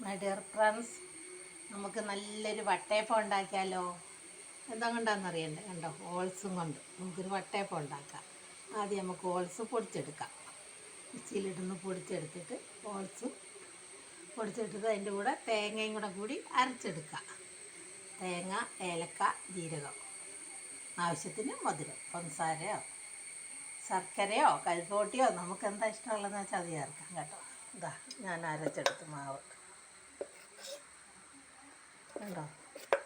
My dear friends, നമുക്ക് നല്ലൊരു വട്ടയപ്പം ഉണ്ടാക്കിയാലോ? എന്താ കൊണ്ടാണെന്നറിയണ്ടേ? കണ്ടോ, ഓൾസും കൊണ്ട് നമുക്കൊരു വട്ടയപ്പം ഉണ്ടാക്കാം. ആദ്യം നമുക്ക് ഓൾസ് പൊടിച്ചെടുക്കാം. മിക്സിയിലിട്ടൊന്ന് പൊടിച്ചെടുത്തിട്ട് ഓൾസ് പൊടിച്ചെടുത്തിട്ട് അതിൻ്റെ കൂടെ തേങ്ങയും കൂടി അരച്ചെടുക്കാം. തേങ്ങ, ഏലക്ക, ജീരകം, ആവശ്യത്തിന് മധുരം, പഞ്ചസാരയോ ശർക്കരയോ കരിപ്പോട്ടിയോ നമുക്ക് എന്താ ഇഷ്ടമുള്ളതെന്ന് വെച്ചാൽ അത് ചേർക്കാം കേട്ടോ. ഇതാ ഞാൻ അരച്ചെടുത്ത് മാവ് കണ്ടോ.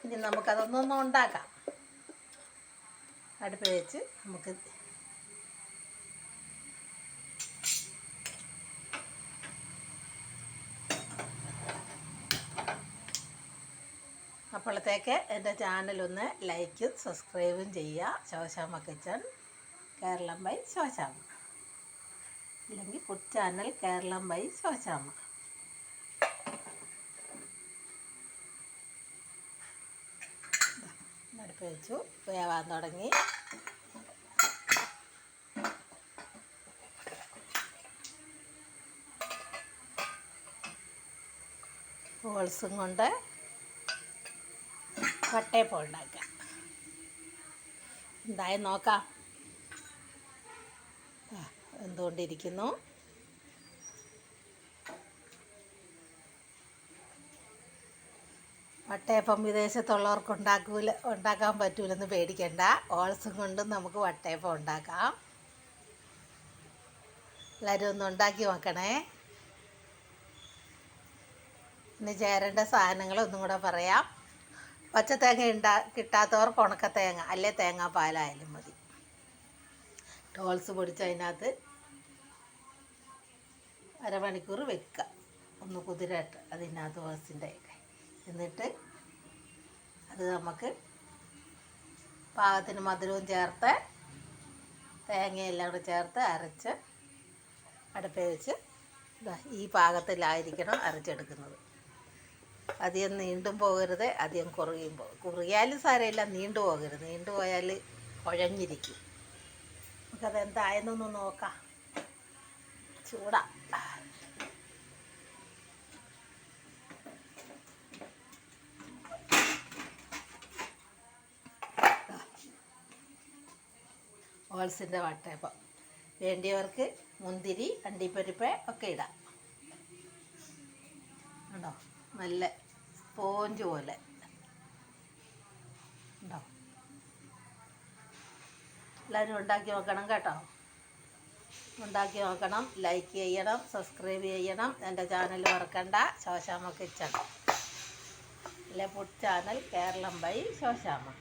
ഇനി നമുക്കതൊന്നൊന്നും ഉണ്ടാക്കാം. അടുപ്പ് വെച്ച് നമുക്ക് അപ്പോഴത്തേക്ക് എൻ്റെ ചാനലൊന്ന് ലൈക്കും സബ്സ്ക്രൈബും ചെയ്യുക. ശോശാമ്മ കിച്ചൺ കേരളം ബൈ ശോശാമ്മ, അല്ലെങ്കിൽ food channel Keralam by Shoshamma. അടുപ്പ് വെച്ചു, വേവാൻ തുടങ്ങി. ഹോൾസും കൊണ്ട് വട്ടയപ്പം ഉണ്ടാക്കാം. എന്തായാലും നോക്കാം. എന്തുകൊണ്ടിരിക്കുന്നു. വട്ടയപ്പം വിദേശത്തുള്ളവർക്ക് ഉണ്ടാക്കാൻ പറ്റൂലെന്ന് പേടിക്കണ്ട. ഓൾസും കൊണ്ട് നമുക്ക് വട്ടയപ്പം ഉണ്ടാക്കാം. എല്ലാവരും ഒന്ന് ഉണ്ടാക്കി നോക്കണേ. ഇനി ചേരേണ്ട സാധനങ്ങൾ ഒന്നും കൂടെ പറയാം. പച്ചത്തേങ്ങ കിട്ടാത്തവർക്ക് ഉണക്കത്തേങ്ങ അല്ലെ തേങ്ങാപ്പാലായാലും മതി. ഓൾസ് പൊടിച്ച് അതിനകത്ത് അരമണിക്കൂർ വെക്കുക, ഒന്ന് കുതിരട്ട് അതിനകത്ത് ഓൾസിൻ്റെ. എന്നിട്ട് അത് നമുക്ക് പാകത്തിന് മധുരവും ചേർത്ത് തേങ്ങയെല്ലാം കൂടെ ചേർത്ത് അരച്ച് അടുപ്പിൽ വെച്ച് ഈ പാകത്തിലായിരിക്കണം അരച്ചെടുക്കുന്നത്. അധികം നീണ്ടും പോകരുത്, അധികം കുറുകിയാലും സാരമില്ല, നീണ്ടു പോകരുത്. നീണ്ടു പോയാൽ കുഴഞ്ഞിരിക്കും. നമുക്കതെന്തായെന്നൊന്ന് നോക്കാം. ചൂടാ. ഓൾസിൻ്റെ വട്ടയപ്പം വേണ്ടിയവർക്ക് മുന്തിരി, അണ്ടിപ്പരിപ്പ് ഒക്കെ ഇടാം. ഉണ്ടോ, നല്ല സ്പോഞ്ച് പോലെ ഉണ്ടോ. എല്ലാവരും ഉണ്ടാക്കി നോക്കണം കേട്ടോ. ഉണ്ടാക്കി നോക്കണം, ലൈക്ക് ചെയ്യണം, സബ്സ്ക്രൈബ് ചെയ്യണം. എൻ്റെ ചാനൽ മറക്കണ്ട, ശോശാമ്മ കിച്ചൺ അല്ലെ food channel Keralam by Shoshamma.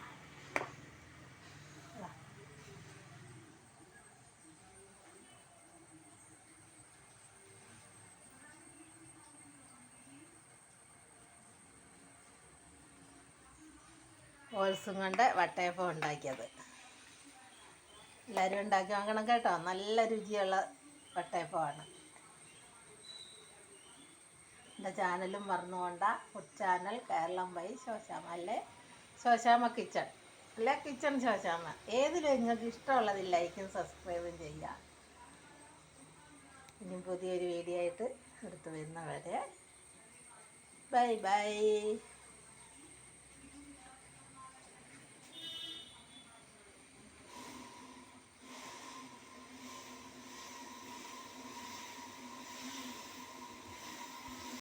ഓൾസും കൊണ്ട് വട്ടയപ്പം ഉണ്ടാക്കിയത്. എല്ലാവരും ഉണ്ടാക്കി വാങ്ങണം കേട്ടോ. നല്ല രുചിയുള്ള വട്ടയപ്പമാണ്. എൻ്റെ ചാനലും മറന്നുകൊണ്ട, food channel Keralam by Shoshamma അല്ലേ ശോശാമ്മ കിച്ചൺ അല്ലെ കിച്ചൺ ശോശാമ്മ. ഏതിലും നിങ്ങൾക്ക് ഇഷ്ടമുള്ളതിൽ ലൈക്കും സബ്സ്ക്രൈബും ചെയ്യുക. ഇനി പുതിയൊരു വീഡിയോ ആയിട്ട് എടുത്തു വരുന്നവരെ ബൈ ബൈ.